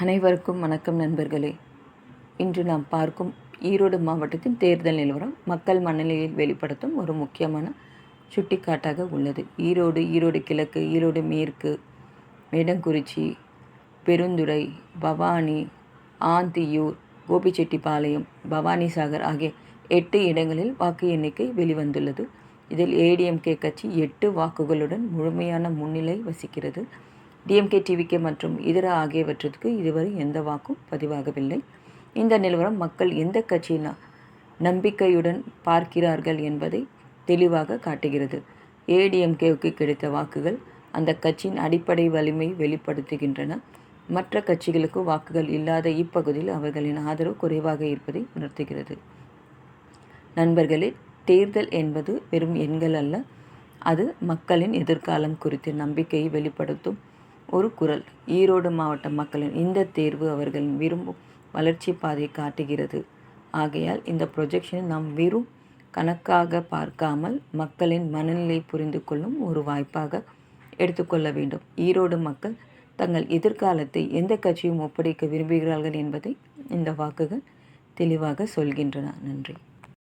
அனைவருக்கும் வணக்கம் நண்பர்களே. இன்று நாம் பார்க்கும் ஈரோடு மாவட்டத்தின் தேர்தல் நிலவரம் மக்கள் மனநிலையில் வெளிப்படுத்தும் ஒரு முக்கியமான சுட்டிக்காட்டாக உள்ளது. ஈரோடு கிழக்கு, ஈரோடு மேற்கு, மேடங்குறிச்சி, பெருந்துறை, பவானி, ஆந்தியூர், கோபிச்செட்டிப்பாளையம், பவானிசாகர் ஆகிய 8 இடங்களில் வாக்கு எண்ணிக்கை வெளிவந்துள்ளது. இதில் ஏடிஎம்கே கட்சி 8 வாக்குகளுடன் முழுமையான முன்னிலை வசிக்கிறது. டிஎம்கே, டிவிகே மற்றும் இதர ஆகியவற்றிற்கு இதுவரை எந்த வாக்கும் பதிவாகவில்லை. இந்த நிலவரம் மக்கள் எந்த கட்சியை நம்பிக்கையுடன் பார்க்கிறார்கள் என்பதை தெளிவாக காட்டுகிறது. ஏடிஎம்கேவுக்கு கிடைத்த வாக்குகள் அந்த கட்சியின் அடிப்படை வலிமை வெளிப்படுத்துகின்றன. மற்ற கட்சிகளுக்கு வாக்குகள் இல்லாத இப்பகுதியில் அவர்களின் ஆதரவு குறைவாக இருப்பதை உணர்த்துகிறது. நண்பர்களே, தேர்தல் என்பது வெறும் எண்கள் அல்ல, அது மக்களின் எதிர்காலம் குறித்த நம்பிக்கையை வெளிப்படுத்தும் ஒரு குரல். ஈரோடு மாவட்ட மக்களின் இந்த தேர்வு அவர்களின் விரும்பும் வளர்ச்சி பாதையை காட்டுகிறது. ஆகையால் இந்த ப்ரொஜெக்ஷனை நாம் வெறும் கணக்காக பார்க்காமல் மக்களின் மனநிலை புரிந்து கொள்ளும் ஒரு வாய்ப்பாக எடுத்துக்கொள்ள வேண்டும். ஈரோடு மக்கள் தங்கள் எதிர்காலத்தை எந்த கட்சியும் ஒப்படைக்க விரும்புகிறார்கள் என்பதை இந்த வாக்குகள் தெளிவாக சொல்கின்றன. நன்றி.